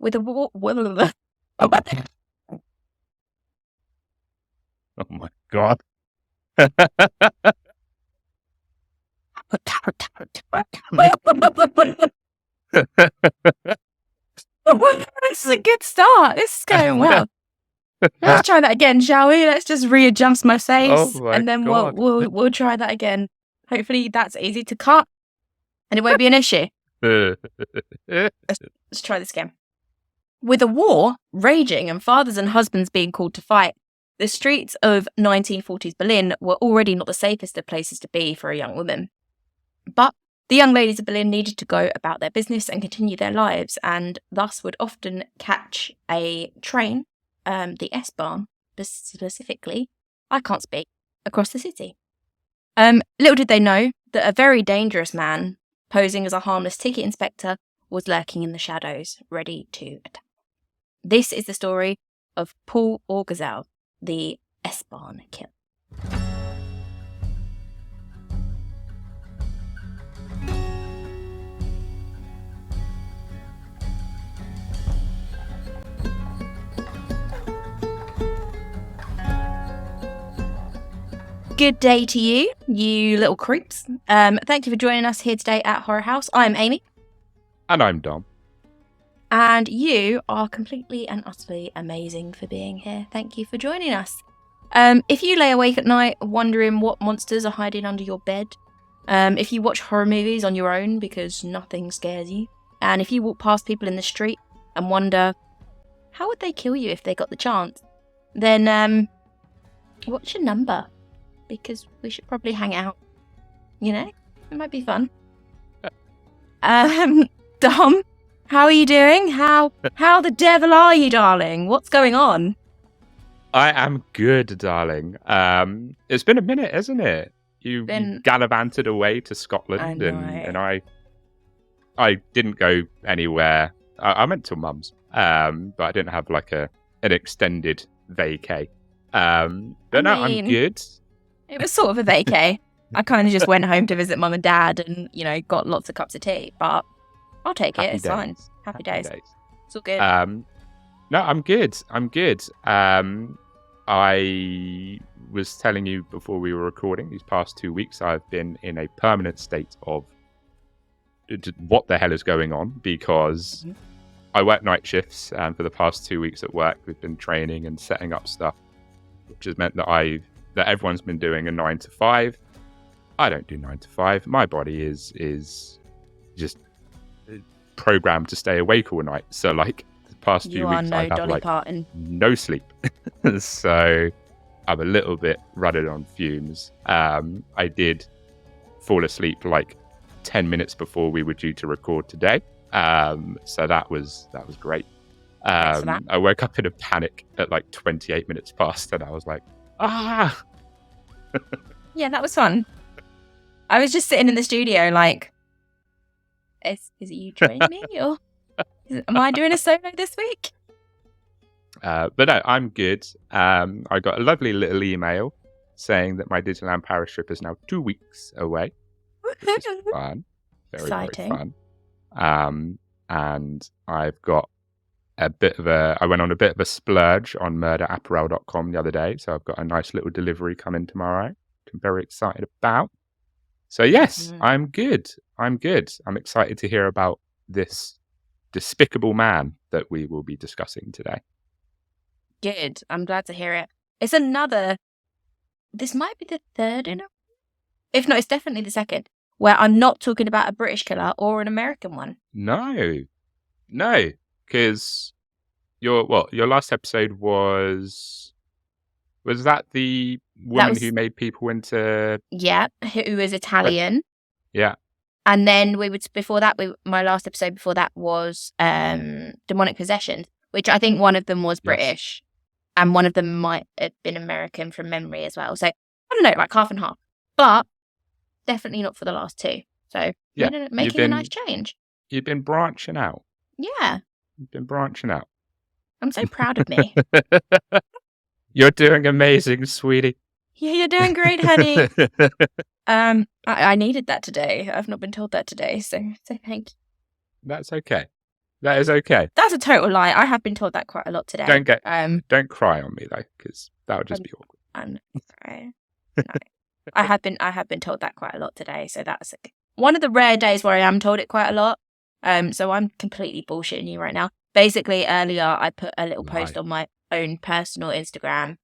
with a war. Oh my God. This is a good start. This is going well. Let's try that again, shall we? Let's just readjust my face, Oh my and then God. we'll try that again. Hopefully, that's easy to cut, and it won't be an issue. Let's try this again. With a war raging and fathers and husbands being called to fight, the streets of 1940s Berlin were already not the safest of places to be for a young woman. But the young ladies of Berlin needed to go about their business and continue their lives, and thus would often catch a train, the S-Bahn specifically, I can't speak, across the city. Little did they know that a very dangerous man, posing as a harmless ticket inspector, was lurking in the shadows, ready to attack. This is the story of Paul Orgezel, the S-Bahn killer. Good day to you, you little creeps. Thank you for joining us here today at Horror House. I'm Amy. And I'm Dom. And you are completely and utterly amazing for being here. Thank you for joining us. If you lay awake at night wondering what monsters are hiding under your bed, if you watch horror movies on your own because nothing scares you, and if you walk past people in the street and wonder, how would they kill you if they got the chance, then what's your number? Because we should probably hang out. You know? It might be fun. Dom, how are you doing? How the devil are you, darling? What's going on? I am good, darling. It's been a minute, hasn't it? You gallivanted away to Scotland, and I didn't go anywhere. I went to Mum's, but I didn't have like an extended vacay. But I'm good. It was sort of a vacay. I kind of just went home to visit Mum and Dad and, got lots of cups of tea. But I'll take it. It's fine. Happy days. It's all good. No, I'm good. I was telling you before we were recording, these past 2 weeks, I've been in a permanent state of what the hell is going on, because I work night shifts, and for the past 2 weeks at work, we've been training and setting up stuff, which has meant that everyone's been doing a 9 to 5. I don't do 9 to 5. My body is just programmed to stay awake all night. So like the past few weeks I've had like no sleep. So I'm a little bit running on fumes. I did fall asleep like 10 minutes before we were due to record today. So that was great. I woke up in a panic at like 28 minutes past, and I was like, Yeah, that was fun. I was just sitting in the studio like, is it you joining me, or am I doing a solo this week? But no, I'm good. I got a lovely little email saying that my Disneyland Paris trip is now 2 weeks away, which is fun. Very, exciting. very fun. And I've got I went on a bit of a splurge on murderapparel.com the other day, so I've got a nice little delivery coming tomorrow, which I'm very excited about. So yes, I'm good. I'm excited to hear about this despicable man that we will be discussing today. Good. I'm glad to hear it. This might be the third in a... If not, it's definitely the second, where I'm not talking about a British killer or an American one. No, because your last episode was that the woman who made people into... Yeah, who was Italian. Yeah. And then my last episode before that was Demonic Possession, which I think one of them was British, and one of them might have been American from memory as well. So I don't know, like half and half, but definitely not for the last two. So making a nice change. You've been branching out. Yeah. You've been branching out. I'm so proud of me. You're doing amazing, sweetie. Yeah, you're doing great, honey. I needed that today. I've not been told that today, so thank you. That's okay. That is okay. That's a total lie. I have been told that quite a lot today. Don't cry on me though, because that would just be awkward. I'm sorry. No. I have been told that quite a lot today, so that's one of the rare days where I am told it quite a lot. So I'm completely bullshitting you right now. Basically, earlier I put a little post on my own personal Instagram,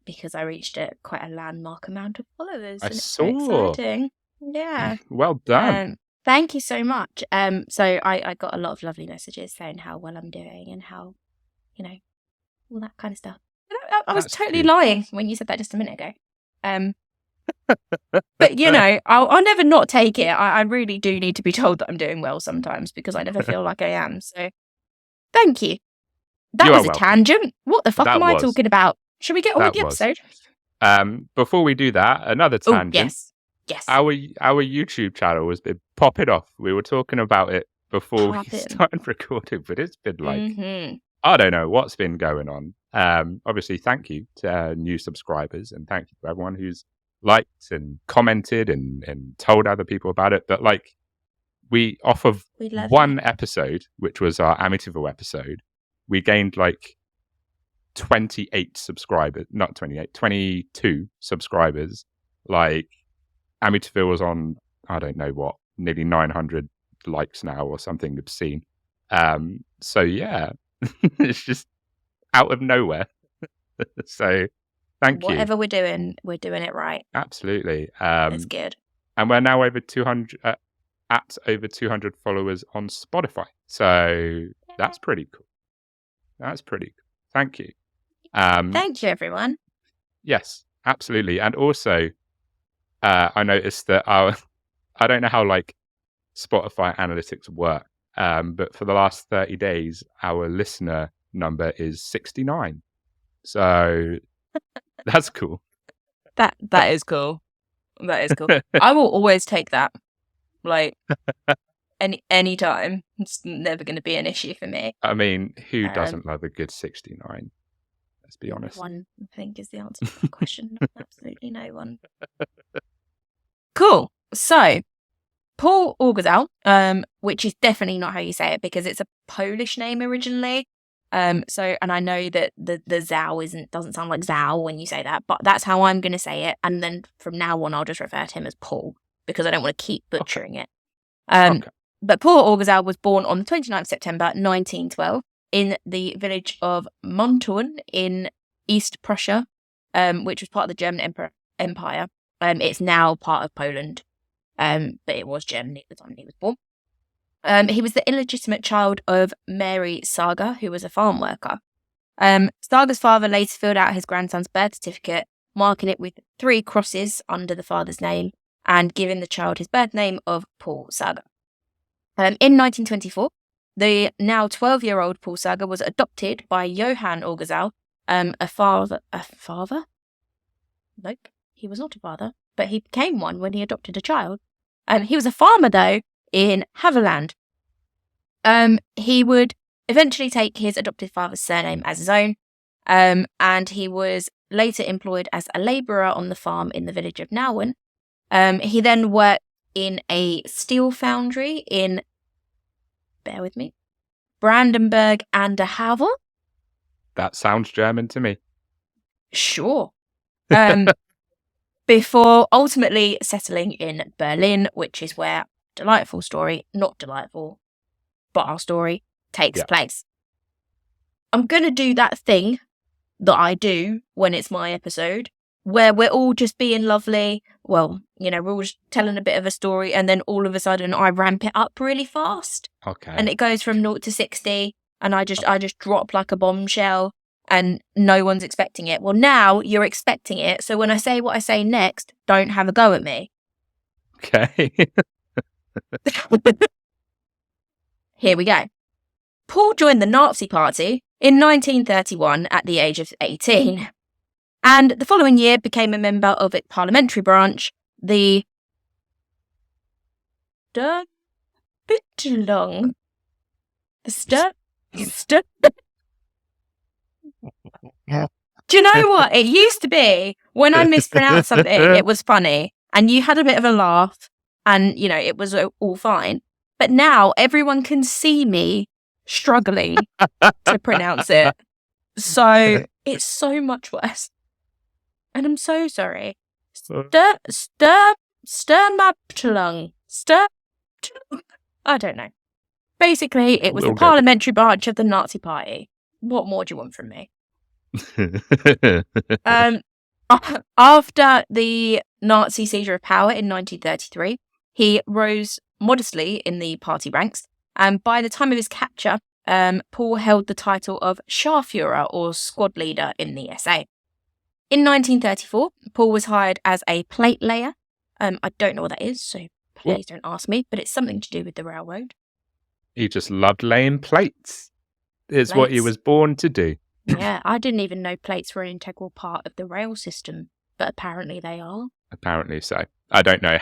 because I reached quite a landmark amount of followers. I and saw. It's very exciting. Yeah. Well done. Thank you so much. So I got a lot of lovely messages saying how well I'm doing and how, all that kind of stuff. I was totally lying when you said that just a minute ago. But I'll never not take it. I really do need to be told that I'm doing well sometimes, because I never feel like I am. So thank you. That was a tangent. What the fuck am I talking about? Should we get on with the episode? Before we do that, another tangent. Yes. Our YouTube channel has been popping off. We were talking about it before we started recording, but it's been like, I don't know what's been going on. Obviously, thank you to new subscribers, and thank you to everyone who's liked and commented and told other people about it. But like, we off of one episode, which was our Amityville episode, we gained like 28 subscribers, not 28, 22 subscribers. Like, Amityville was on, I don't know what, nearly 900 likes now or something obscene. So yeah, it's just out of nowhere. So thank you. Whatever we're doing it right. Absolutely. It's good. And we're now over 200 at over 200 followers on Spotify. So that's pretty cool. Thank you. Thank you, everyone. Yes, absolutely. And also, I noticed that I don't know how like Spotify analytics work, but for the last 30 days, our listener number is 69. So that's cool. That is cool. That is cool. I will always take that. Like any time. It's never going to be an issue for me. I mean, who doesn't love a good 69? Let's be honest. One, I think, is the answer to that question. Absolutely no one. Cool. So, Paul Orgazal, which is definitely not how you say it, because it's a Polish name originally. And I know that the Zao doesn't sound like Zao when you say that, but that's how I'm going to say it. And then from now on, I'll just refer to him as Paul, because I don't want to keep butchering it. But Paul Orgazal was born on the 29th September 1912 in the village of Montorn in East Prussia, which was part of the German Empire. It's now part of Poland, but it was Germany at the time he was born. He was the illegitimate child of Mary Saga, who was a farm worker. Saga's father later filled out his grandson's birth certificate, marking it with 3 crosses under the father's name and giving the child his birth name of Paul Saga. In 1924, the now 12-year-old Paul Saga was adopted by Johann Orgazal, a father? Nope, he was not a father, but he became one when he adopted a child. He was a farmer, though, in Havelland. He would eventually take his adopted father's surname as his own, and he was later employed as a labourer on the farm in the village of Nauen. He then worked in a steel foundry in, bear with me, Brandenburg an der Havel. That sounds German to me. Sure. Before ultimately settling in Berlin, which is where delightful story, not delightful, but our story takes place. I'm going to do that thing that I do when it's my episode, where we're all just being lovely. Well, we're all just telling a bit of a story, and then all of a sudden I ramp it up really fast. Okay. And it goes from 0 to 60, and I just drop like a bombshell, and no one's expecting it. Well, now you're expecting it, so when I say what I say next, don't have a go at me. Okay. Here we go. Paul joined the Nazi Party in 1931 at the age of 18, and the following year became a member of its parliamentary branch, the Sturmbittelung. Do you know what? It used to be, when I mispronounced something, it was funny, and you had a bit of a laugh, and, it was all fine. But now everyone can see me struggling to pronounce it. So it's so much worse. And I'm so sorry. Sturmabteilung. I don't know. Basically, it was the parliamentary branch of the Nazi Party. What more do you want from me? After the Nazi seizure of power in 1933, he rose modestly in the party ranks, and by the time of his capture, Paul held the title of Scharführer, or squad leader, in the SA. In 1934, Paul was hired as a plate layer. I don't know what that is, so please don't ask me, but it's something to do with the railroad. He just loved laying plates. It's what he was born to do. Yeah, I didn't even know plates were an integral part of the rail system, but apparently they are. Apparently so. I don't know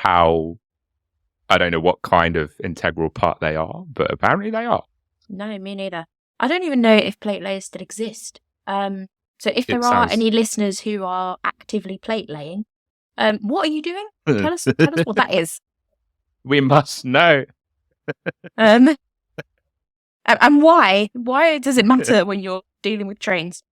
what kind of integral part they are, but apparently they are. No, me neither. I don't even know if plate layers still exist. So if there are any listeners who are actively plate laying, what are you doing? Tell us what that is. We must know. And why? Why does it matter when you're dealing with trains?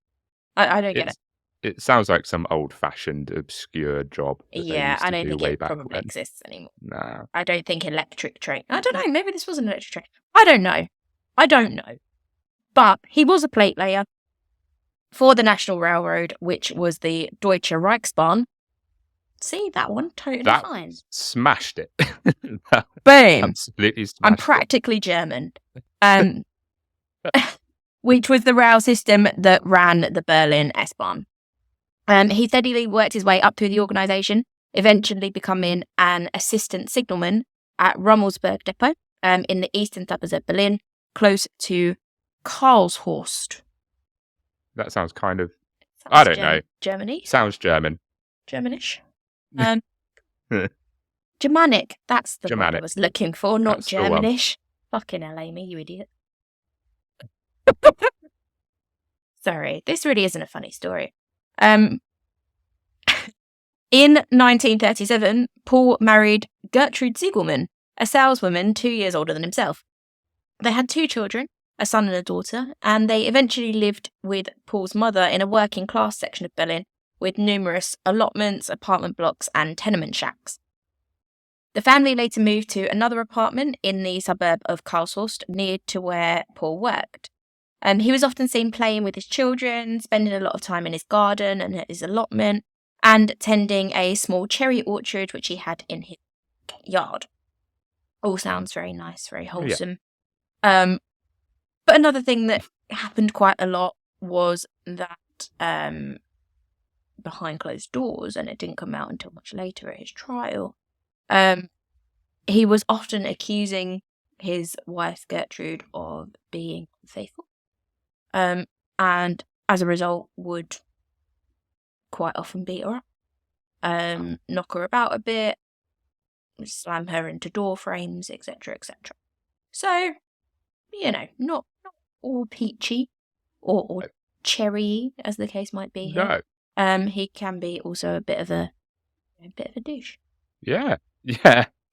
I don't get it. It sounds like some old-fashioned, obscure job. Yeah, I don't think it probably exists anymore. Nah. I don't think electric train. I don't know. Maybe this was an electric train. I don't know. But he was a plate layer for the National Railroad, which was the Deutsche Reichsbahn. See, that one, totally fine. Smashed it. Boom. Absolutely smashed I'm practically German. Which was the rail system that ran the Berlin S-Bahn. He steadily worked his way up through the organisation, eventually becoming an assistant signalman at Rummelsburg Depot in the eastern suburbs of Berlin, close to Karlshorst. That sounds kind of... I don't know. Germany? Sounds German. Germanish? Germanic. That's the word I was looking for, not Germanish. Fucking hell, Amy, you idiot. Sorry, this really isn't a funny story. In 1937, Paul married Gertrude Siegelman, a saleswoman 2 years older than himself. They had 2 children, a son and a daughter, and they eventually lived with Paul's mother in a working class section of Berlin with numerous allotments, apartment blocks, and tenement shacks. The family later moved to another apartment in the suburb of Karlshorst, near to where Paul worked. He was often seen playing with his children, spending a lot of time in his garden and at his allotment, and tending a small cherry orchard which he had in his yard. All sounds very nice, very wholesome. Yeah. But another thing that happened quite a lot was that behind closed doors, and it didn't come out until much later at his trial, he was often accusing his wife Gertrude of being unfaithful. And as a result would quite often beat her up, knock her about a bit, slam her into door frames, etc., etc. So, not all peachy or cherry, as the case might be here. No. He can be also a bit of a douche. Yeah.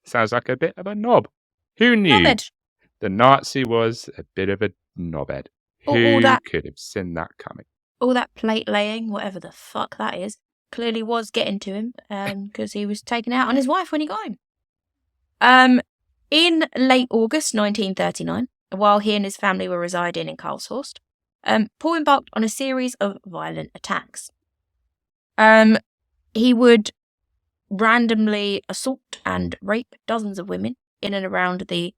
Sounds like a bit of a knob. Who knew? Knobhead. The Nazi was a bit of a knobhead. Who could have seen that coming? All that plate laying, whatever the fuck that is, clearly was getting to him, because he was taken out on his wife when he got home. In late August 1939, while he and his family were residing in Karlshorst, Paul embarked on a series of violent attacks. He would randomly assault and rape dozens of women in and around the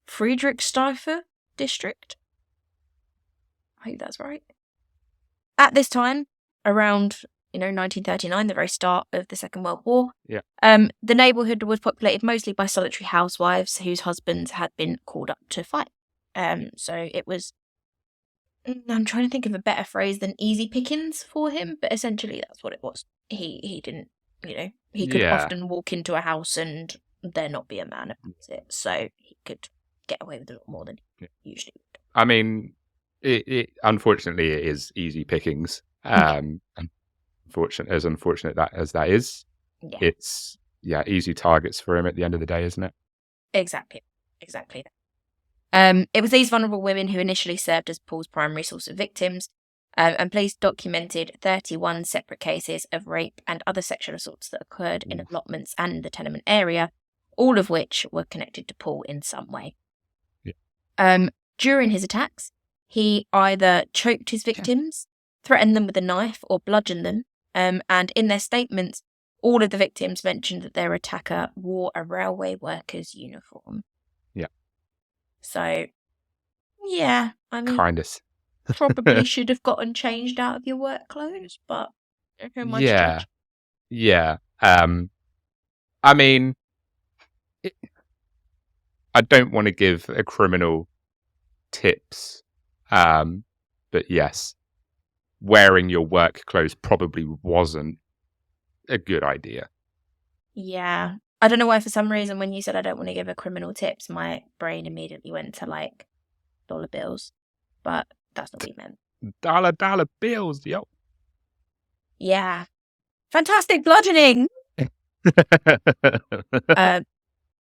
Friedrichsthäfer district. I hope that's right. At this time, around 1939, the very start of the Second World War, the neighbourhood was populated mostly by solitary housewives whose husbands had been called up to fight. So it was, I'm trying to think of a better phrase than easy pickings for him, but essentially that's what it was. He didn't, he could often walk into a house and there not be a man about it, so he could get away with a lot more than he usually would. I mean, unfortunately, it is easy pickings. Unfortunate as that is, it's easy targets for him at the end of the day, isn't it? Exactly. Exactly. It was these vulnerable women who initially served as Paul's primary source of victims, and police documented 31 separate cases of rape and other sexual assaults that occurred in allotments and the tenement area, all of which were connected to Paul in some way. Yeah. During his attacks, he either choked his victims, threatened them with a knife, or bludgeoned them, and in their statements, all of the victims mentioned that their attacker wore a railway worker's uniform. Yeah. So, yeah, I mean, Kind of. probably should have gotten changed out of your work clothes, but who am I to judge? Yeah. I mean, I don't want to give a criminal tips, but yes, wearing your work clothes probably wasn't a good idea. Yeah. I don't know why, for some reason, when you said I don't want to give a criminal tips, my brain immediately went to, like, dollar bills. But that's not what you meant. Dollar bills, yo. Yeah. Fantastic bludgeoning!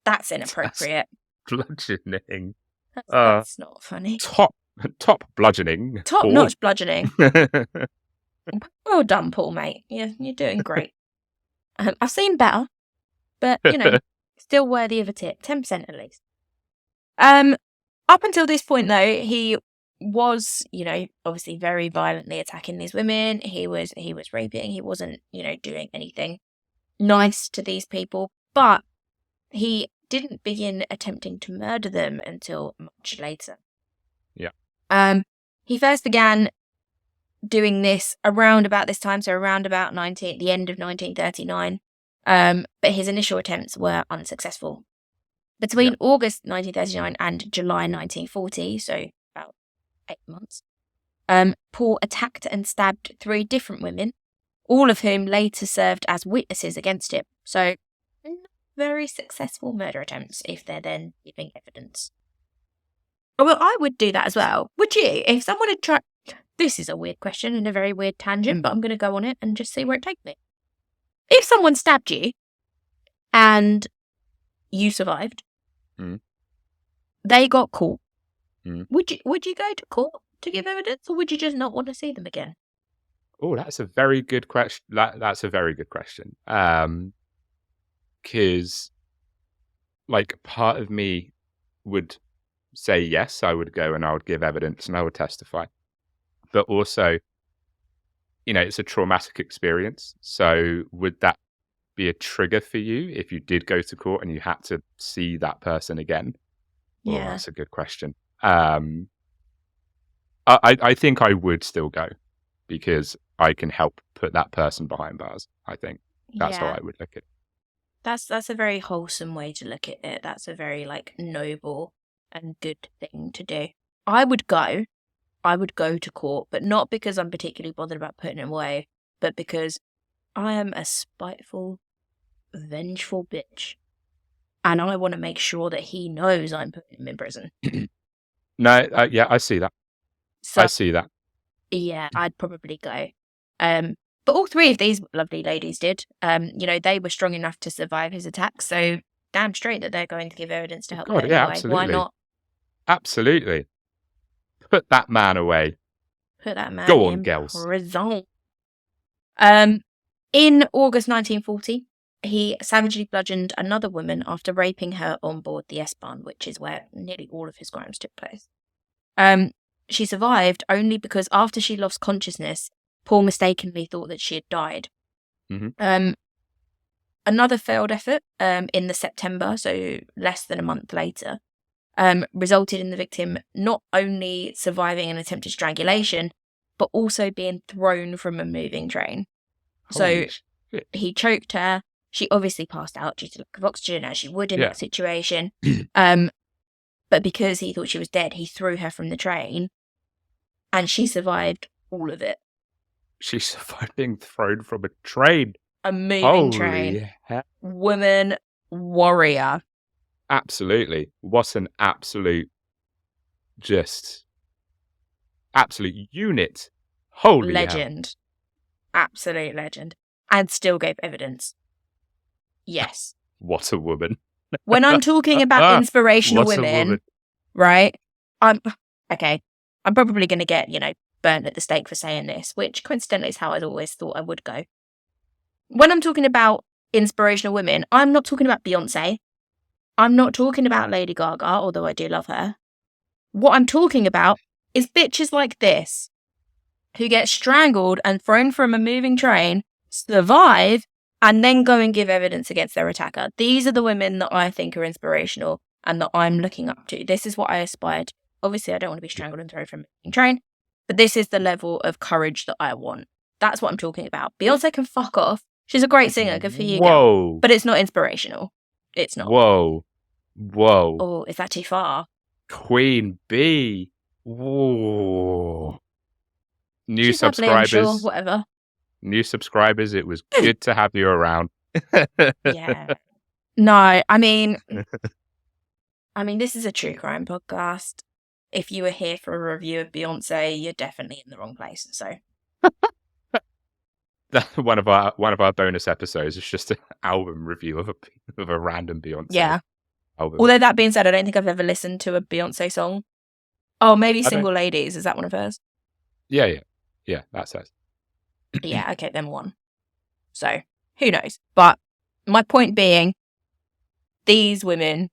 That's inappropriate. Bludgeoning. That's not funny. Top bludgeoning. Top-notch bludgeoning. Well done, Paul, mate. You're doing great. I've seen better, but, still worthy of a tip. 10% at least. Up until this point, though, he was, obviously very violently attacking these women. He was raping. He wasn't, doing anything nice to these people. But he didn't begin attempting to murder them until much later. Yeah. He first began doing this around about this time, so around about the end of 1939. But his initial attempts were unsuccessful. Between August 1939 and July 1940, so about 8 months, Paul attacked and stabbed 3 different women, all of whom later served as witnesses against him. So, very successful murder attempts if they're then giving evidence. Well, I would do that as well. Would you? If someone had tried... This is a weird question and a very weird tangent, but I'm going to go on it and just see where it takes me. If someone stabbed you and you survived, they got caught, would you go to court to give evidence, or would you just not want to see them again? Oh, that's a very good question. That's a very good question. Because, like, part of me would say yes, I would go and I would give evidence and I would testify. But also, it's a traumatic experience. So would that be a trigger for you if you did go to court and you had to see that person again? Yeah. Oh, that's a good question. I think I would still go because I can help put that person behind bars. I think that's how I would look at it. That's a very wholesome way to look at it. That's a very, noble and good thing to do. I would go to court, but not because I'm particularly bothered about putting him away, but because I am a spiteful, vengeful bitch. And I want to make sure that he knows I'm putting him in prison. No, I see that. So, I see that. Yeah, I'd probably go. But all 3 of these lovely ladies did. They were strong enough to survive his attack, so damn straight that they're going to give evidence to help them anyway. Absolutely. Why not? Absolutely. Put that man away. Put that man Go on, in girls. prison. In August 1940, he savagely bludgeoned another woman after raping her on board the S-Bahn, which is where nearly all of his crimes took place. She survived only because after she lost consciousness, Paul mistakenly thought that she had died. Mm-hmm. Another failed effort in the September, so less than a month later, resulted in the victim not only surviving an attempted strangulation, but also being thrown from a moving train. Holy so he choked her. She obviously passed out due to lack of oxygen, as she would in that situation. But because he thought she was dead, he threw her from the train, and she survived all of it. She survived being thrown from a train. A moving train. Woman warrior. Absolutely. What an absolute unit. Holy legend. Hell. Absolute legend. And still gave evidence. Yes. What a woman. When I'm talking about inspirational What's a women, woman? right? I'm probably going to get, burnt at the stake for saying this, which coincidentally is how I'd always thought I would go. When I'm talking about inspirational women, I'm not talking about Beyonce. I'm not talking about Lady Gaga, although I do love her. What I'm talking about is bitches like this, who get strangled and thrown from a moving train, survive, and then go and give evidence against their attacker. These are the women that I think are inspirational and that I'm looking up to. This is what I aspired. Obviously, I don't want to be strangled and thrown from a moving train, but this is the level of courage that I want. That's what I'm talking about. Beyonce can fuck off. She's a great singer. Good for you, girl. But it's not inspirational. It's not. Whoa. Oh, is that too far? Queen Bee. Whoa. New She's lovely, I'm subscribers. sure, whatever. New subscribers. It was good to have you around. Yeah. No, I mean, this is a true crime podcast. If you were here for a review of Beyonce, you're definitely in the wrong place. So one of our bonus episodes is just an album review of a random Beyonce album. Although that being said, I don't think I've ever listened to a Beyonce song. Oh, maybe Single Ladies. Is that one of hers? Yeah, that's hers. Yeah, okay, then one. So who knows? But my point being, these women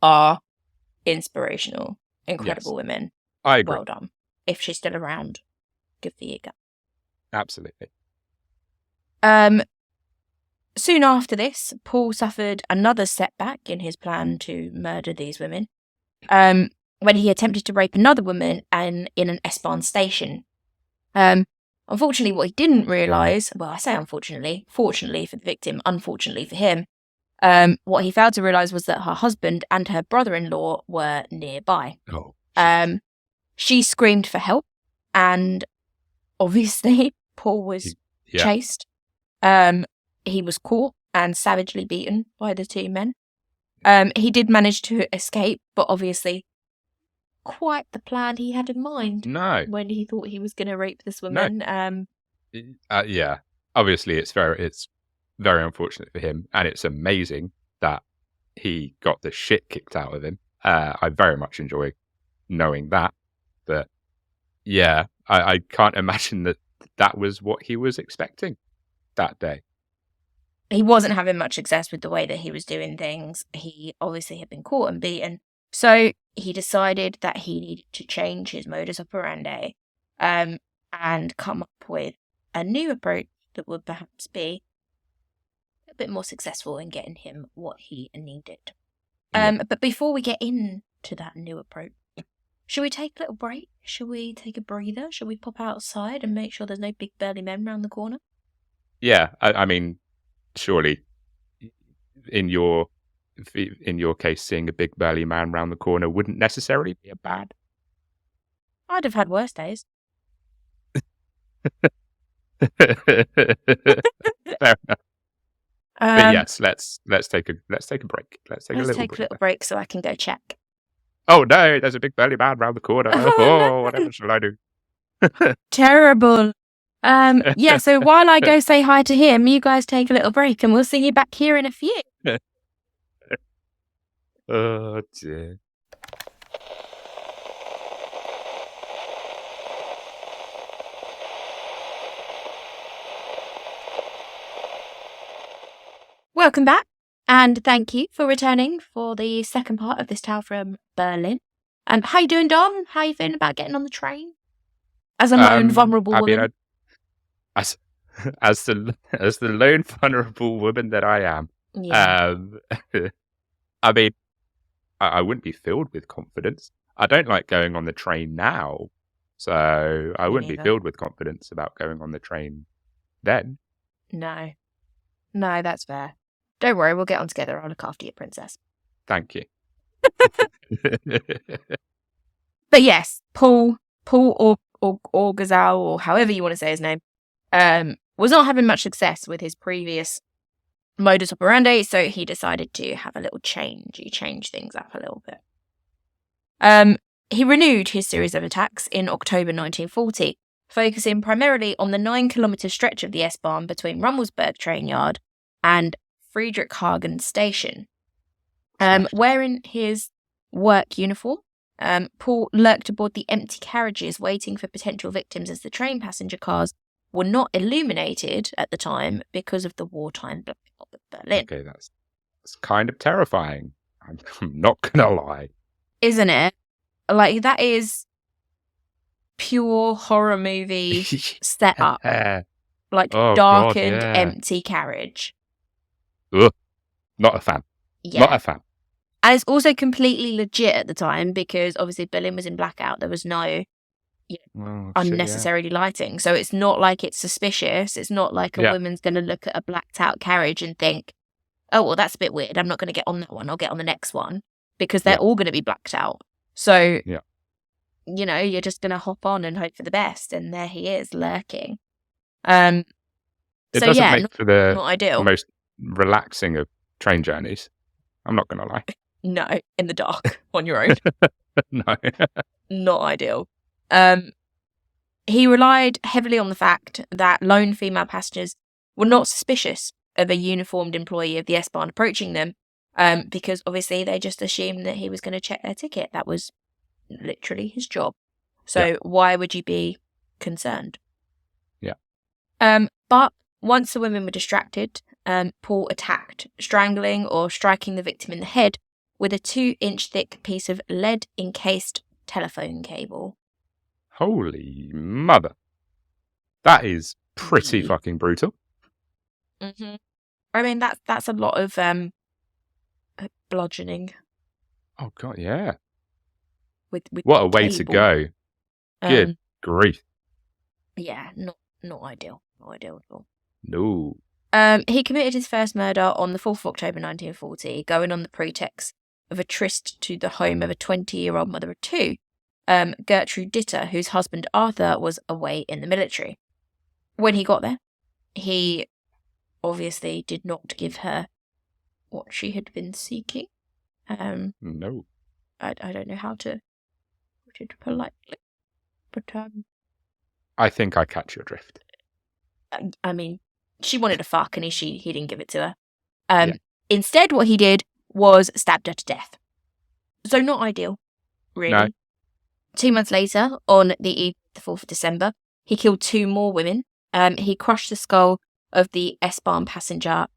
are inspirational, incredible women. I agree. Well done. If she's still around, good for you, girl. Absolutely. Soon after this, Paul suffered another setback in his plan to murder these women, when he attempted to rape another woman in an S-Bahn station. Unfortunately, what he didn't realise, well, I say unfortunately, fortunately for the victim, unfortunately for him, what he failed to realise was that her husband and her brother-in-law were nearby. Oh. She screamed for help, and obviously Paul was chased. He was caught and savagely beaten by the two men. He did manage to escape, but obviously quite the plan he had in mind. No. When he thought he was going to rape this woman. No. Yeah. Obviously, it's very unfortunate for him, and it's amazing that he got the shit kicked out of him. I very much enjoy knowing that, but yeah, I can't imagine that was what he was expecting that day. He wasn't having much success with the way that he was doing things. He obviously had been caught and beaten. So he decided that he needed to change his modus operandi and come up with a new approach that would perhaps be a bit more successful in getting him what he needed. But before we get into that new approach, should we take a little break? Should we take a breather? Should we pop outside and make sure there's no big burly men around the corner? Yeah, I mean, surely in your case, seeing a big burly man round the corner wouldn't necessarily be a bad. I'd have had worse days. Fair enough. But yes, let's take a break. Let's take a little break so I can go check. Oh no, there's a big burly man round the corner. Oh, whatever shall I do? Terrible. Yeah, so while I go say hi to him, you guys take a little break and we'll see you back here in a few. Oh dear. Welcome back, and thank you for returning for the second part of this tale from Berlin. How you doing, Dom? How you feeling about getting on the train? As a lone vulnerable woman. As the lone vulnerable woman that I am. Yeah. I mean, I wouldn't be filled with confidence. I don't like going on the train now, so I wouldn't be filled with confidence about going on the train then. No, that's fair. Don't worry, we'll get on together. I'll look after you, princess. Thank you. But yes, Paul or Gazelle, or however you want to say his name, was not having much success with his previous modus operandi, so he decided to have a little change. He changed things up a little bit. He renewed his series of attacks in October 1940, focusing primarily on the 9-kilometre stretch of the S-Bahn between Rummelsburg train yard and Friedrichshagen station. Smashed. Wearing his work uniform, Paul lurked aboard the empty carriages waiting for potential victims as the train passenger cars were not illuminated at the time because of the wartime blackout of Berlin. Okay, that's kind of terrifying. I'm not gonna lie. Isn't it? Like, that is pure horror movie setup. Like, darkened, empty carriage. Ugh, not a fan. Yeah. Not a fan. And it's also completely legit at the time because obviously Berlin was in blackout. There was no unnecessarily lighting. So it's not like it's suspicious. It's not like a woman's going to look at a blacked out carriage and think, oh, well, that's a bit weird. I'm not going to get on that one. I'll get on the next one because they're all going to be blacked out. So, you're just going to hop on and hope for the best. And there he is lurking. It doesn't make for the not ideal. most relaxing of train journeys. I'm not going to lie. No, in the dark on your own. No. Not ideal. He relied heavily on the fact that lone female passengers were not suspicious of a uniformed employee of the S-Bahn approaching them, because obviously they just assumed that he was going to check their ticket. That was literally his job. So why would you be concerned? Yeah. But once the women were distracted, Paul attacked, strangling or striking the victim in the head with a 2-inch thick piece of lead-encased telephone cable. Holy mother. That is pretty fucking brutal. Mm-hmm. I mean, that's a lot of bludgeoning. Oh, God, yeah. With what a way to go. Good grief. Yeah, not ideal. Not ideal at all. No. He committed his first murder on the 4th of October 1940, going on the pretext of a tryst to the home of a 20-year-old mother of two, Gertrude Ditter, whose husband Arthur was away in the military. When he got there, he obviously did not give her what she had been seeking. No. I don't know how to put it politely, but I think I catch your drift. I mean, she wanted a fuck and he didn't give it to her. Instead, what he did was stabbed her to death. So not ideal, really. No. 2 months later, on the eve of the 4th of December, he killed 2 more women. He crushed the skull of the S-Bahn passenger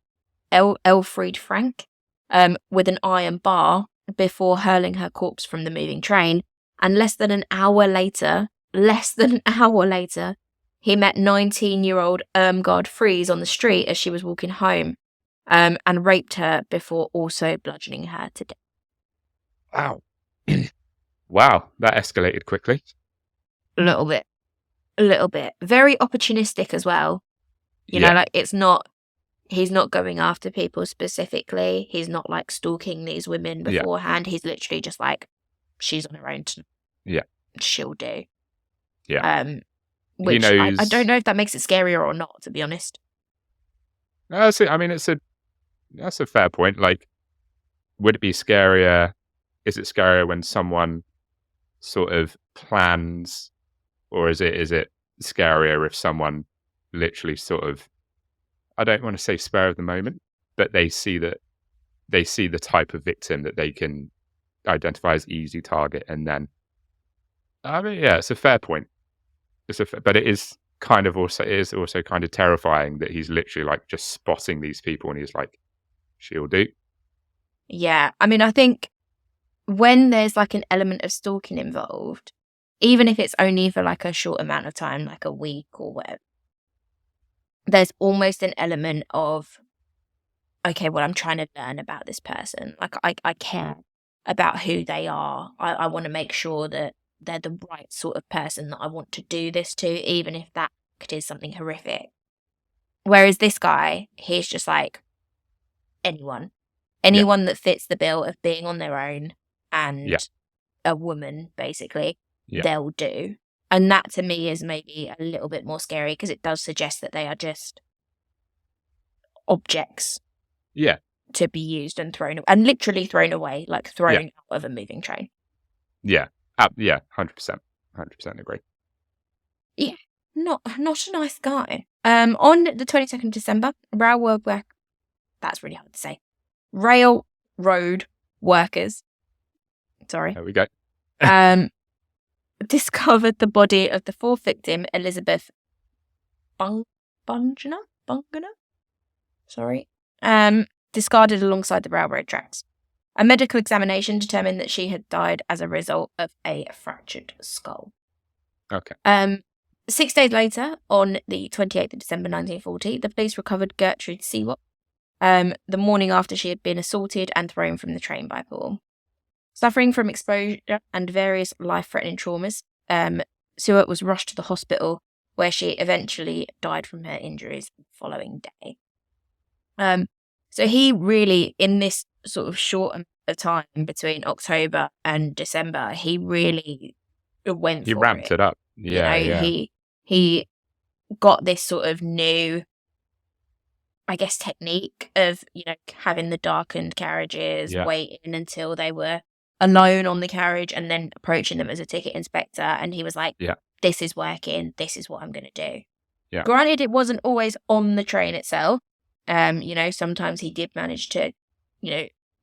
Elfriede Frank with an iron bar before hurling her corpse from the moving train. And less than an hour later, he met 19-year-old Irmgard Fries on the street as she was walking home, and raped her before also bludgeoning her to death. Wow. Wow, that escalated quickly. A little bit. Very opportunistic as well. You know, like he's not going after people specifically. He's not like stalking these women beforehand. He's literally just like, she's on her own. She'll do. Yeah. Which he knows... I don't know if that makes it scarier or not, to be honest. That's a fair point. Like, would it be scarier? Is it scarier when someone sort of plans, or is it scarier if someone literally sort of, I don't want to say spur of the moment, but they see the type of victim that they can identify as easy target, and then, I mean, yeah, it's a fair point. But it is also kind of terrifying that he's literally like just spotting these people and he's like, she'll do. Yeah, I mean, I think when there's like an element of stalking involved, even if it's only for like a short amount of time, like a week or whatever, there's almost an element of, okay, well, I'm trying to learn about this person. Like, I care about who they are. I want to make sure that they're the right sort of person that I want to do this to, even if that act is something horrific. Whereas this guy, he's just like, anyone that fits the bill of being on their own and a woman, basically, they'll do. And that to me is maybe a little bit more scary because it does suggest that they are just objects. Yeah. To be used and thrown, and literally thrown away, like thrown out of a moving train. Yeah. 100%. 100% agree. Yeah. Not a nice guy. On the 22nd of December, Railroad workers, There we go. discovered the body of the fourth victim, Elizabeth Bungner, discarded alongside the railroad tracks. A medical examination determined that she had died as a result of a fractured skull. Okay. 6 days later, on the 28th of December 1940, the police recovered Gertrude Seward, the morning after she had been assaulted and thrown from the train by Paul. Suffering from exposure and various life-threatening traumas, Seward was rushed to the hospital, where she eventually died from her injuries the following day. So he really, in this sort of short amount of time between October and December, he really went He for ramped it up. Yeah, He got this sort of new, I guess, technique of, having the darkened carriages, waiting until they were alone on the carriage and then approaching them as a ticket inspector. And he was like, this is working. This is what I'm going to do. Yeah. Granted, it wasn't always on the train itself. Sometimes he did manage to,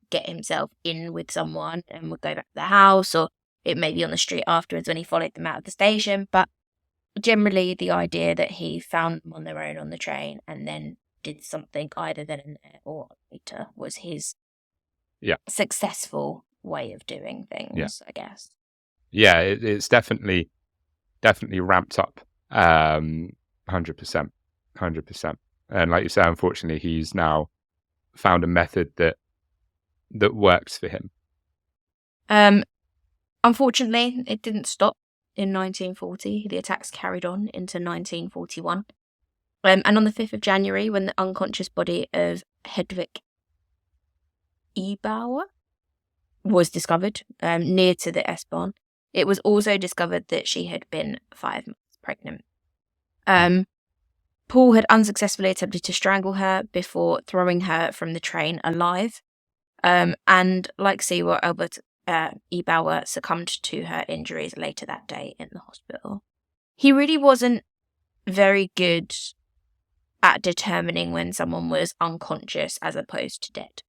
get himself in with someone and would go back to the house, or it may be on the street afterwards when he followed them out of the station. But generally, the idea that he found them on their own on the train and then did something either then and there or later was his successful way of doing things, I guess. Yeah, it's definitely ramped up 100%. And like you say, unfortunately, he's now found a method that works for him. Unfortunately, it didn't stop in 1940. The attacks carried on into 1941. And on the 5th of January, when the unconscious body of Hedwig Ebauer was discovered near to the S-Bahn, it was also discovered that she had been 5 months pregnant. Paul had unsuccessfully attempted to strangle her before throwing her from the train alive. And like Seward, Albert Ebauer succumbed to her injuries later that day in the hospital. He really wasn't very good at determining when someone was unconscious as opposed to dead,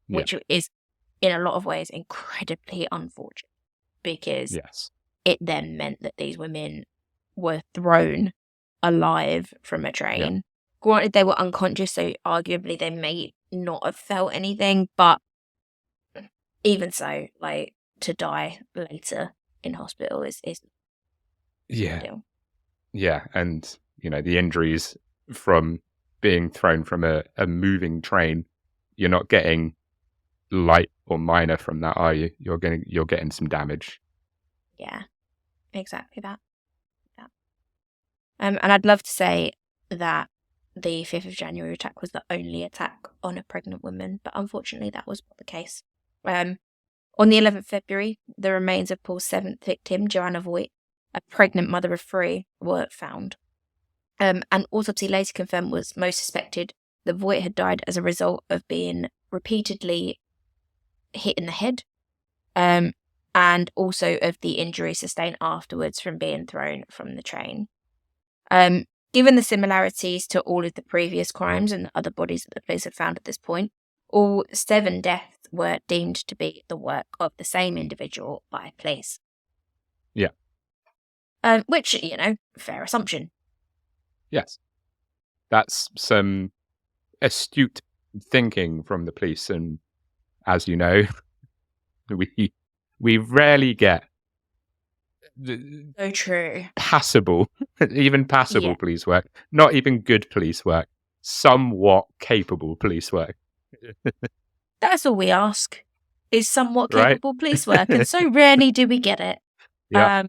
which is, in a lot of ways, incredibly unfortunate, because it then meant that these women were thrown alive from a train. Granted, they were unconscious, so arguably they may not have felt anything, but even so, to die later in hospital is and the injuries from being thrown from a moving train, you're not getting light or minor from that, are you? You're getting some damage. Yeah, exactly that. And I'd love to say that the 5th of January attack was the only attack on a pregnant woman, but unfortunately that was not the case. On the 11th of February, the remains of Paul's 7th victim, Joanna Voigt, a pregnant mother of 3, were found. An autopsy later confirmed was most suspected that Voigt had died as a result of being repeatedly hit in the head, and also of the injury sustained afterwards from being thrown from the train. Given the similarities to all of the previous crimes and the other bodies that the police had found at this point, all 7 deaths were deemed to be the work of the same individual by police. Yeah. Which, fair assumption. Yes. That's some astute thinking from the police, and as you know, we rarely get so true passable police work, not even good police work, somewhat capable police work. That's all we ask, is somewhat capable police work, and so rarely do we get it. I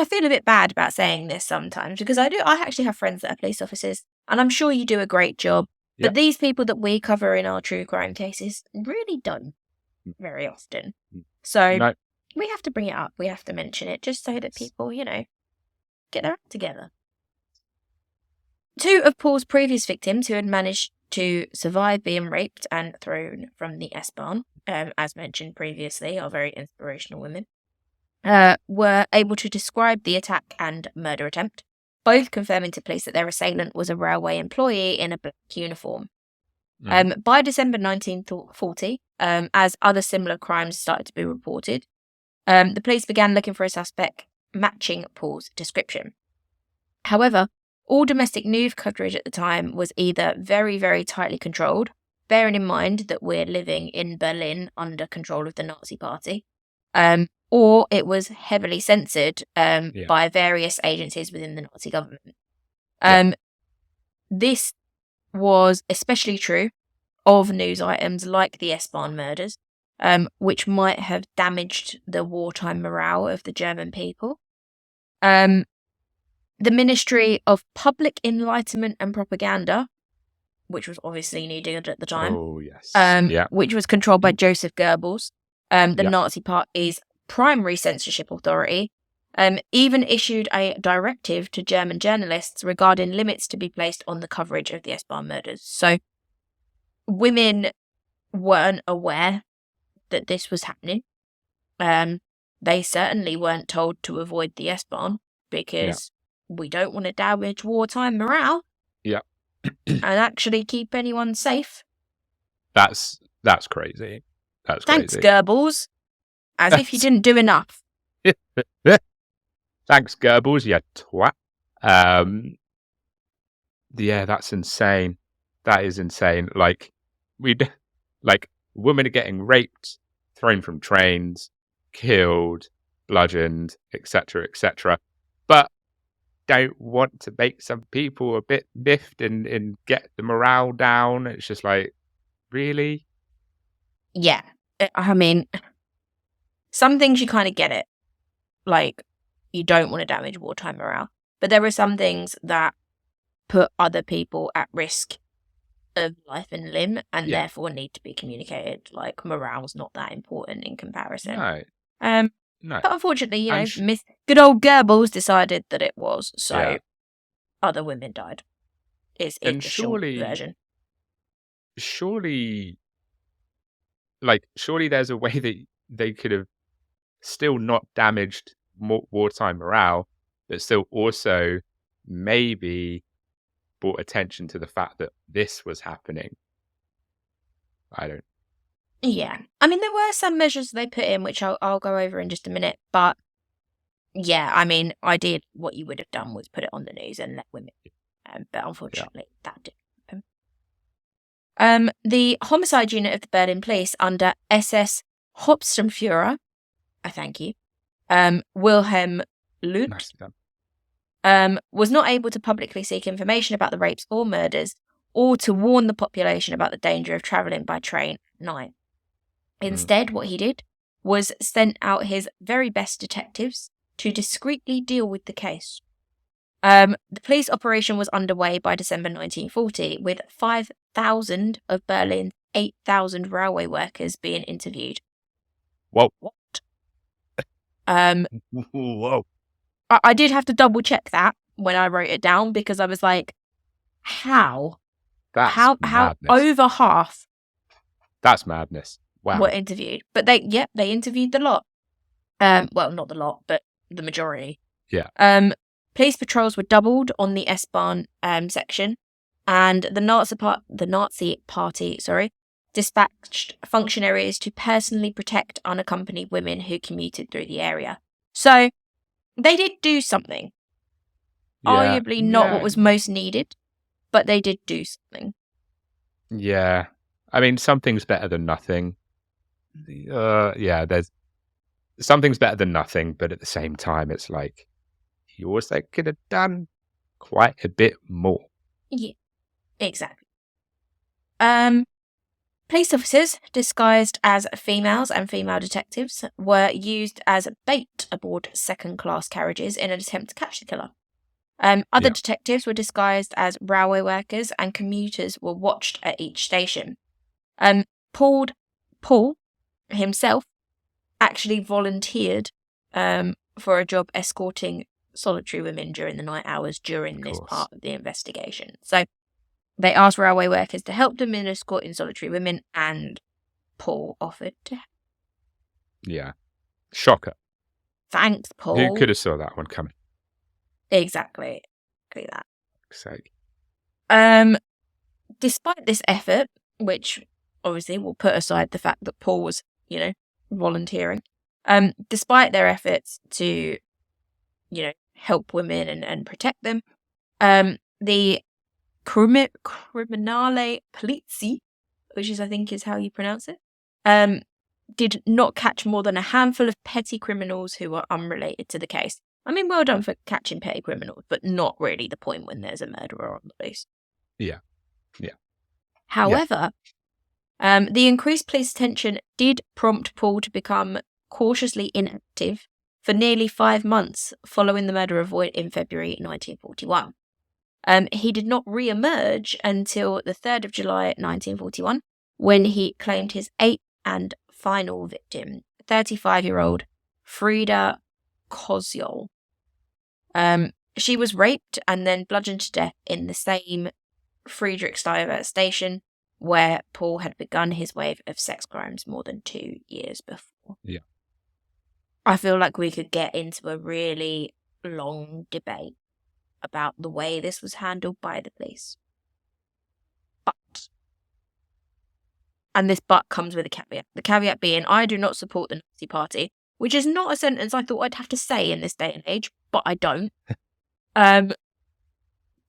feel a bit bad about saying this sometimes, because I actually have friends that are police officers, and I'm sure you do a great job. But these people that we cover in our true crime cases really don't very often. So we have to bring it up. We have to mention it, just so that people, get their act together. 2 of Paul's previous victims, who had managed to survive being raped and thrown from the S-Bahn, as mentioned previously, are very inspirational women, were able to describe the attack and murder attempt, both confirming to police that their assailant was a railway employee in a black uniform. By December 1940, as other similar crimes started to be reported, the police began looking for a suspect matching Paul's description. However, all domestic news coverage at the time was either very, very tightly controlled, bearing in mind that we're living in Berlin under control of the Nazi Party, or it was heavily censored by various agencies within the Nazi government. This was especially true of news items like the S-Bahn murders, which might have damaged the wartime morale of the German people. The Ministry of Public Enlightenment and Propaganda, which was obviously needed at the time, which was controlled by Joseph Goebbels, the Nazi Party's primary censorship authority, even issued a directive to German journalists regarding limits to be placed on the coverage of the S-Bahn murders. So women weren't aware that this was happening. They certainly weren't told to avoid the S-Bahn because we don't want to damage wartime morale. And actually keep anyone safe. That's crazy. Thanks, Goebbels. As if you didn't do enough. Thanks, Goebbels, you twat. That's insane. That is insane. Like women are getting raped, thrown from trains, killed, bludgeoned, etc., etc. But don't want to make some people a bit miffed and get the morale down. It's just like, really? Yeah. I mean, some things you kind of get it. Like, you don't want to damage wartime morale. But there are some things that put other people at risk of life and limb and therefore need to be communicated. Like, morale's not that important in comparison. No. But unfortunately, good old Goebbels decided that it was, so other women died. Is the short version. Surely there's a way that they could have still not damaged wartime morale, but still also maybe brought attention to the fact that this was happening. I don't. Yeah. I mean, there were some measures they put in, which I'll go over in just a minute. But, yeah, I mean, what you would have done was put it on the news and let women. But unfortunately, that didn't happen. The homicide unit of the Berlin police under SS Hauptsturmführer, I thank you, Wilhelm Lüth, was not able to publicly seek information about the rapes or murders or to warn the population about the danger of travelling by train at night. Instead, what he did was sent out his very best detectives to discreetly deal with the case. The police operation was underway by December 1940, with 5,000 of Berlin's 8,000 railway workers being interviewed. Whoa. What? Whoa. I did have to double check that when I wrote it down because I was like, how? How over half? That's madness. Wow. Were interviewed. But they interviewed the lot. Well, not the lot, but the majority. Yeah. Police patrols were doubled on the S-Bahn section, and the Nazi Party, dispatched functionaries to personally protect unaccompanied women who commuted through the area. So they did do something. Arguably not what was most needed, but they did do something. Yeah. I mean, something's better than nothing. There's something's better than nothing, but at the same time, it's like you also could have done quite a bit more. Yeah, exactly. Police officers disguised as females and female detectives were used as bait aboard second-class carriages in an attempt to catch the killer. Other detectives were disguised as railway workers, and commuters were watched at each station. Paul himself actually volunteered for a job escorting solitary women during the night hours during this part of the investigation. So they asked railway workers to help them in escorting solitary women, and Paul offered to help. Yeah. Shocker. Thanks, Paul. Who could have saw that one coming? Exactly that. Sake. Despite this effort, which obviously will put aside the fact that Paul was, volunteering. Despite their efforts to, help women and protect them, the Criminale Polizzi, which I think is how you pronounce it, did not catch more than a handful of petty criminals who were unrelated to the case. I mean, well done for catching petty criminals, but not really the point when there's a murderer on the loose. Yeah. However, the increased police attention did prompt Paul to become cautiously inactive for nearly 5 months following the murder of Voigt in February 1941. He did not re-emerge until the 3rd of July 1941, when he claimed his 8th and final victim, 35-year-old Frieda Koziol. She was raped and then bludgeoned to death in the same Friedrichsthal station where Paul had begun his wave of sex crimes more than 2 years before. Yeah. I feel like we could get into a really long debate about the way this was handled by the police. But, and this but comes with a caveat. The caveat being, I do not support the Nazi Party, which is not a sentence I thought I'd have to say in this day and age, but I don't.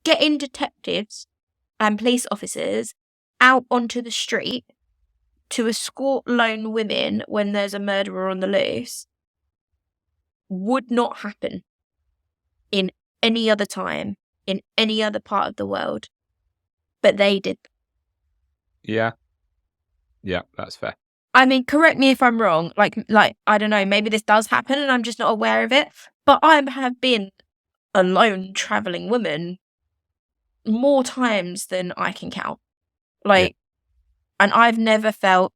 Getting detectives and police officers out onto the street to escort lone women when there's a murderer on the loose would not happen in any other time, in any other part of the world. But they did. Yeah, that's fair. I mean, correct me if I'm wrong. Like I don't know, maybe this does happen and I'm just not aware of it. But I have been a lone travelling woman more times than I can count. And I've never felt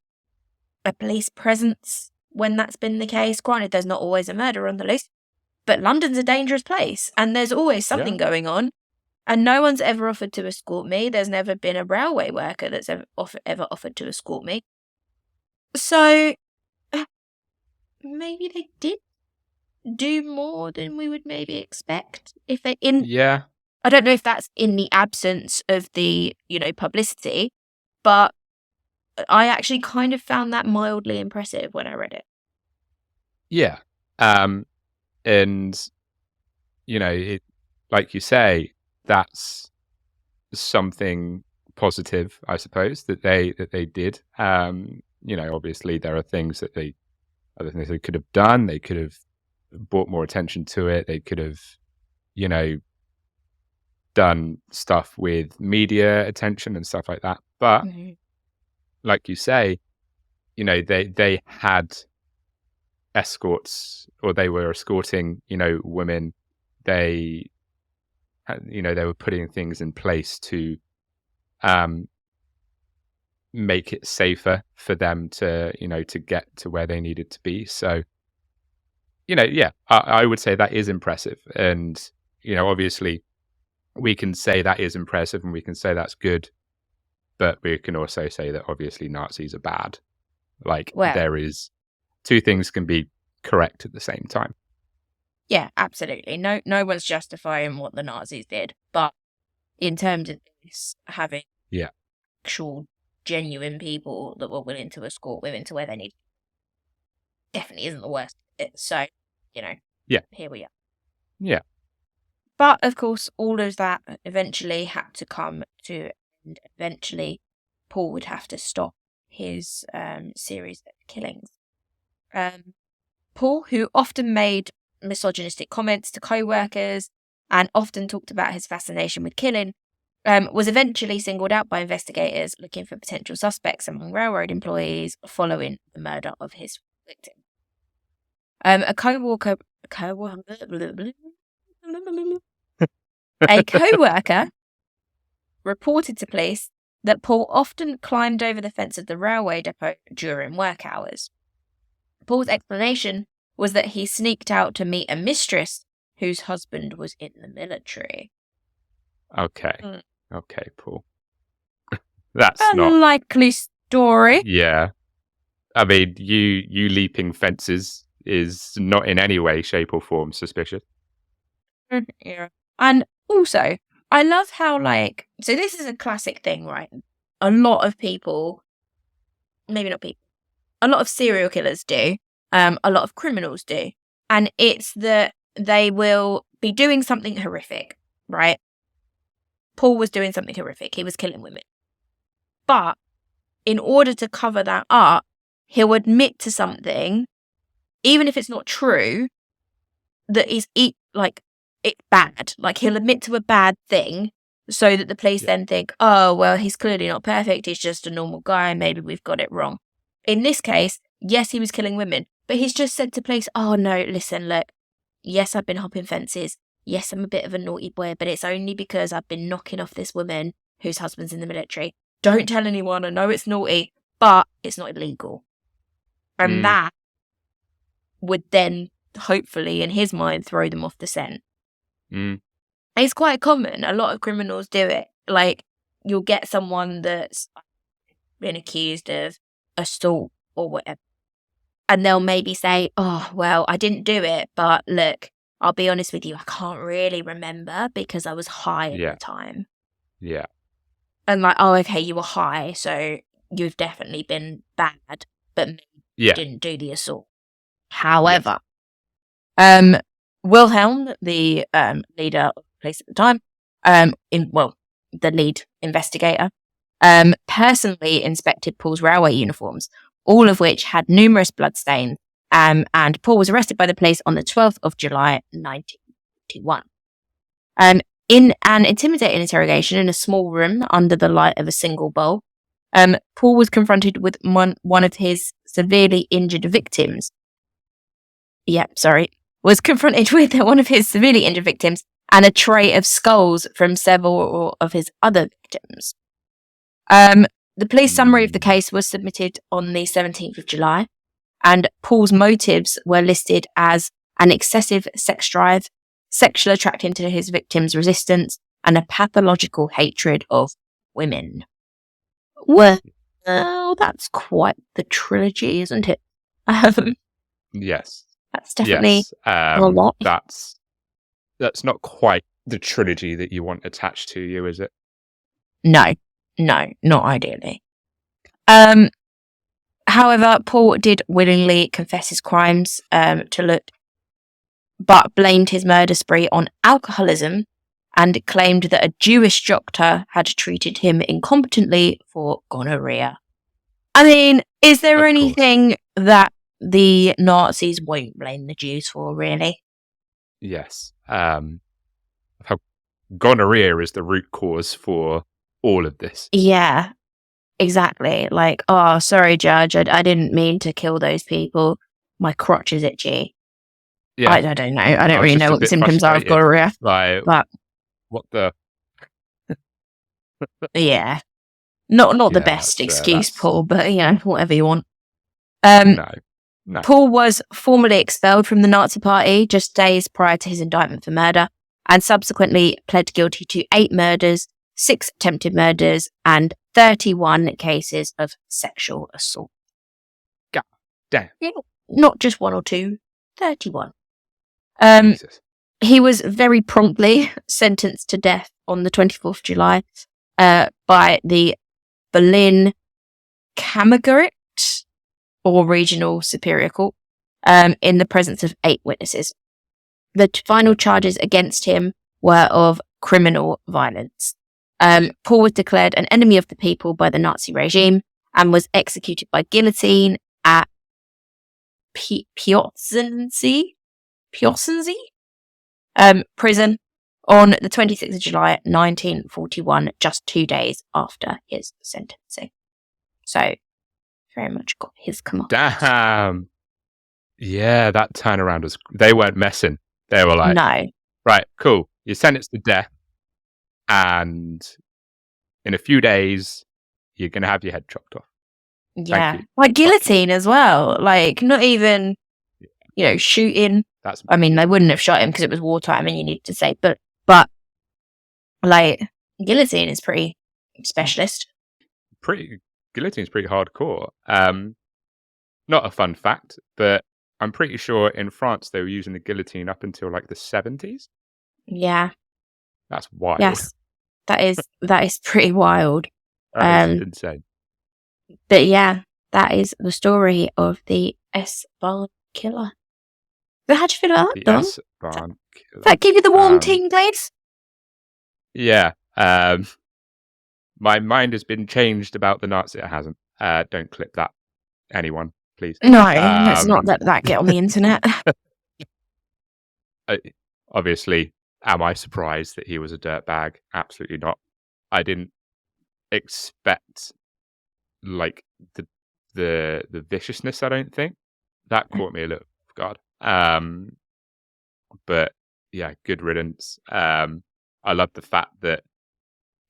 a police presence when that's been the case. Granted, there's not always a murder on the loose, but London's a dangerous place and there's always something going on. And no one's ever offered to escort me. There's never been a railway worker that's ever offered to escort me. So maybe they did do more than we would maybe expect if they Yeah. I don't know if that's in the absence of the, publicity, but I actually kind of found that mildly impressive when I read it. Yeah. And it, like you say, that's something positive, I suppose, that they did. Obviously there are other things they could have done. They could have brought more attention to it. They could have, done stuff with media attention and stuff like that. But like you say, they had escorts, or they were escorting, women. They were putting things in place to make it safer for them to get to where they needed to be. So I would say that is impressive. And obviously we can say that is impressive and we can say that's good, but we can also say that obviously Nazis are bad. There is two things can be correct at the same time. Yeah, absolutely. No one's justifying what the Nazis did, but in terms of this, having actual genuine people that were willing to escort women to where they need definitely isn't the worst. So, here we are. Yeah. But of course, all of that eventually had to come to end. Eventually, Paul would have to stop his series of killings. Paul, who often made misogynistic comments to co-workers and often talked about his fascination with killing, was eventually singled out by investigators looking for potential suspects among railroad employees following the murder of his victim. A co-worker reported to police that Paul often climbed over the fence of the railway depot during work hours. Paul's explanation was that he sneaked out to meet a mistress whose husband was in the military. Okay. Okay, Paul. That's unlikely story. Yeah. I mean, you leaping fences is not in any way, shape, or form suspicious. Yeah. And also, I love how, so this is a classic thing, right? a lot of people, maybe not people, a lot of serial killers do, a lot of criminals do. And it's that they will be doing something horrific, right? Paul was doing something horrific. He was killing women. But in order to cover that up, he'll admit to something, even if it's not true, that is it's bad. Like, he'll admit to a bad thing so that the police then think, oh, well, he's clearly not perfect. He's just a normal guy. Maybe we've got it wrong. In this case, yes, he was killing women, but he's just said to police, oh, no, listen, look, yes, I've been hopping fences. Yes, I'm a bit of a naughty boy, but it's only because I've been knocking off this woman whose husband's in the military. Don't tell anyone. I know it's naughty, but it's not illegal. And that would then, hopefully, in his mind, throw them off the scent. It's quite common. A lot of criminals do it. Like, you'll get someone that's been accused of assault or whatever, and they'll maybe say, oh, well, I didn't do it, but look, I'll be honest with you, I can't really remember because I was high at the time. Yeah. And like, oh, okay, you were high, so you've definitely been bad, but maybe you didn't do the assault. However, Wilhelm, the leader of the police at the time, the lead investigator, personally inspected Paul's railway uniforms, all of which had numerous bloodstains, and Paul was arrested by the police on the 12th of July, 1941. In an intimidating interrogation in a small room under the light of a single bulb, Paul was confronted with one of his severely injured victims. Was confronted with one of his severely injured victims and a tray of skulls from several of his other victims. The police summary of the case was submitted on the 17th of July, and Paul's motives were listed as an excessive sex drive, sexual attraction to his victims' resistance, and a pathological hatred of women. Well, that's quite the trilogy, isn't it? Yes. That's definitely a lot. That's not quite the trilogy that you want attached to you, is it? No, not ideally. However, Paul did willingly confess his crimes but blamed his murder spree on alcoholism and claimed that a Jewish doctor had treated him incompetently for gonorrhea. I mean, is there anything that the Nazis won't blame the Jews for, really? Yes. How gonorrhea is the root cause for all of this. Yeah, exactly. Like, oh, sorry, Judge, I didn't mean to kill those people. My crotch is itchy. Yeah. I don't know. I don't really know what the symptoms are of gonorrhea. Like, but what the... Yeah. Not the best excuse, Paul, but, whatever you want. No. Paul was formally expelled from the Nazi Party just days prior to his indictment for murder, and subsequently pled guilty to 8 murders, 6 attempted murders, and 31 cases of sexual assault. God damn. Not just 1 or 2, 31. He was very promptly sentenced to death on the 24th of July by the Berlin Kammergericht, or Regional Superior Court, in the presence of 8 witnesses. The final charges against him were of criminal violence. Paul was declared an enemy of the people by the Nazi regime and was executed by guillotine at Piozzensee prison on the 26th of July, 1941, just 2 days after his sentencing. So, very much got his command. Damn. Yeah, that turnaround was... They weren't messing. They were like... No. Right, cool. You're sentenced to death, and in a few days, you're going to have your head chopped off. Yeah. Like guillotine as well. Like, not even, shooting. I mean, they wouldn't have shot him because it was wartime and you need to say, but like, guillotine is pretty specialist. Guillotine's pretty hardcore. Not a fun fact, but I'm pretty sure in France they were using the guillotine up until like the 70s. Yeah. That's wild. Yes. That is pretty wild. That is insane. But yeah, that is the story of the S-Bahn killer. So how'd you feel about that, The Dom? S-Bahn killer. Does that give you the warm tingles? Yeah. My mind has been changed about the Nazi. It hasn't. Don't clip that, anyone, please. No, let's not let that get on the internet. Obviously, am I surprised that he was a dirtbag? Absolutely not. I didn't expect like the viciousness. I don't think that caught me a little off guard. But yeah, good riddance. I love the fact that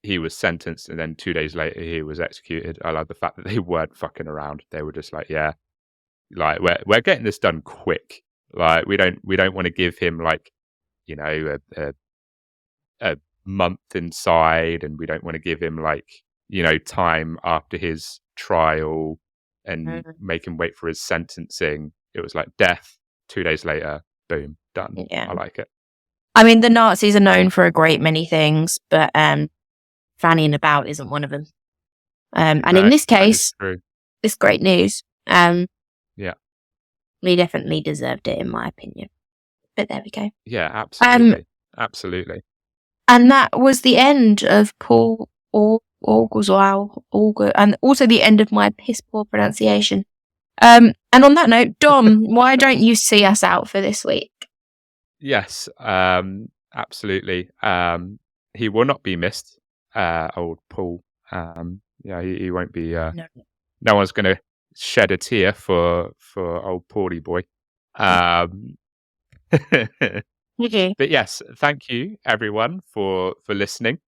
he was sentenced and then 2 days later he was executed. I love the fact that they weren't fucking around. They were just like, yeah, like we're getting this done quick. Like we don't want to give him like, you know, a month inside, and we don't want to give him like, you know, time after his trial and make him wait for his sentencing. It was like death, 2 days later, boom, done. Yeah. I like it. I mean, the Nazis are known for a great many things, but fannying about isn't one of them. And in this case, it's great news. Yeah. We definitely deserved it, in my opinion. But there we go. Yeah, absolutely. Absolutely. And that was the end of Paul Orgulzow, and also the end of my piss poor pronunciation. And on that note, Dom, why don't you see us out for this week? Yes, absolutely. He will not be missed, old Paul. Yeah, he won't be. No one's going to shed a tear for old Paulie boy. Okay. But yes, thank you everyone for listening.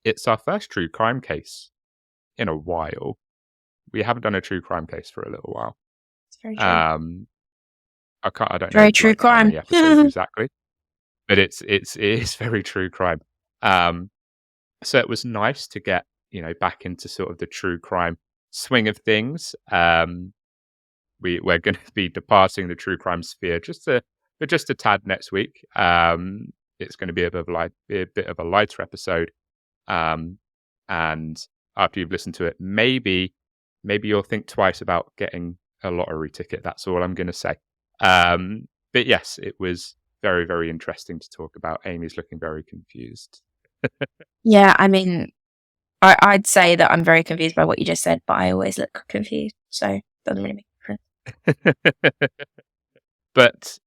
It's our first true crime case in a while. We haven't done a true crime case for a little while. It's very true. I don't very know true like, crime. how many episodes exactly, but it is very true crime. So it was nice to get, you know, back into sort of the true crime swing of things. We're going to be departing the true crime sphere just a tad next week. It's going to be a bit of a lighter episode. And after you've listened to it, maybe you'll think twice about getting a lottery ticket. That's all I'm going to say. But yes, it was very, very interesting to talk about. Amy's looking very confused. Yeah, I mean, I'd say that I'm very confused by what you just said, but I always look confused, so it doesn't really make a difference. But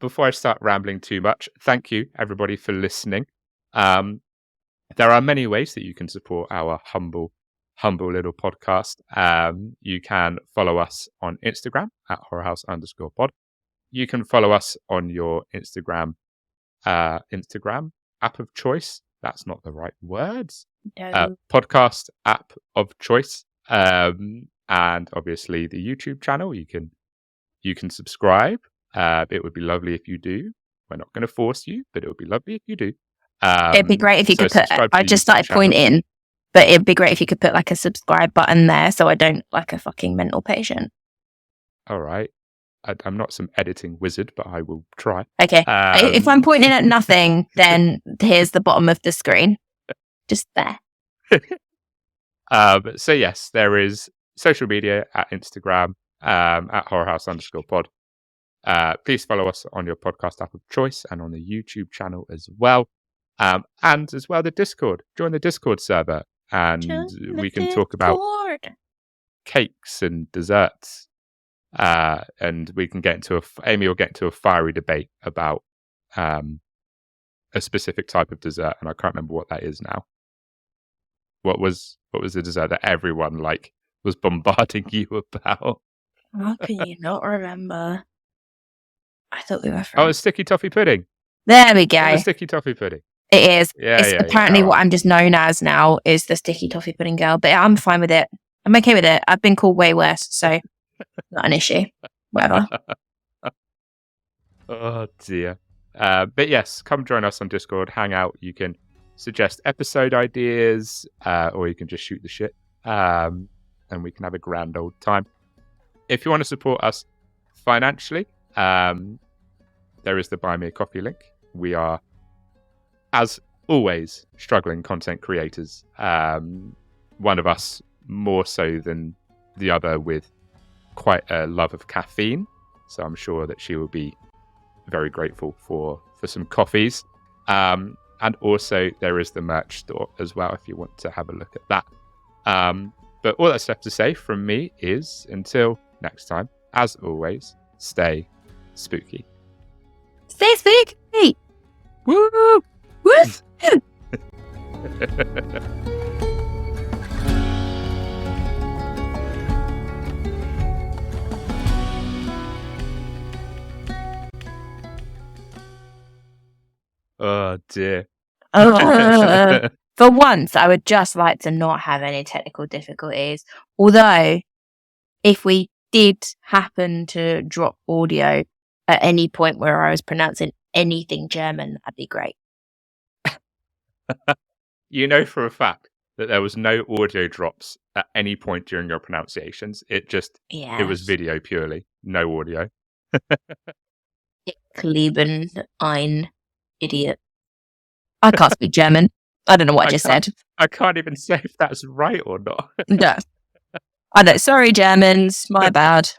before I start rambling too much, thank you everybody for listening. There are many ways that you can support our humble little podcast. You can follow us on Instagram at horrorhouse_pod. You can follow us on your Instagram app of choice. That's not the right words. No. Podcast app of choice. And obviously the YouTube channel. You can subscribe. It would be lovely if you do. We're not going to force you, but it would be lovely if you do. It'd be great if you could put. I just started pointing, but it'd be great if you could put like a subscribe button there, so I don't look like a fucking mental patient. All right, I'm not some editing wizard, but I will try. Okay, if I'm pointing at nothing, then here's the bottom of the screen, just there. So yes, there is social media at Instagram at horrorhouse_pod. Please follow us on your podcast app of choice and on the YouTube channel as well. And as well, the Discord. Join the Discord server, and we can talk about cakes and desserts. And we can get into Amy will get into a fiery debate about a specific type of dessert, and I can't remember what that is now. What was the dessert that everyone was bombarding you about? How can you not remember? I thought we were friends. Oh, it's sticky toffee pudding. There we go. Sticky toffee pudding. It is. Yeah, it's apparently what I'm just known as now is the sticky toffee pudding girl, but I'm fine with it. I'm okay with it. I've been called way worse, so not an issue. Whatever. Oh dear. But yes, come join us on Discord, hang out. You can suggest episode ideas, or you can just shoot the shit, and we can have a grand old time. If you want to support us financially, there is the Buy Me a Coffee link. We are, as always struggling content creators. One of us more so than the other, with quite a love of caffeine. So I'm sure that she will be very grateful for some coffees. And also there is the merch store as well if you want to have a look at that. But all that's left to say from me is, until next time, as always, stay spooky. Stay spooky! Woo! Woo! Oh dear. For once, I would just like to not have any technical difficulties. Although, if we did happen to drop audio at any point where I was pronouncing anything German, that'd be great. You know for a fact that there was no audio drops at any point during your pronunciations. It was video purely, no audio. Ich lieben ein Idiot. I can't speak German. I don't know what I just said. I can't even say if that's right or not. No. I know. Sorry, Germans. My bad.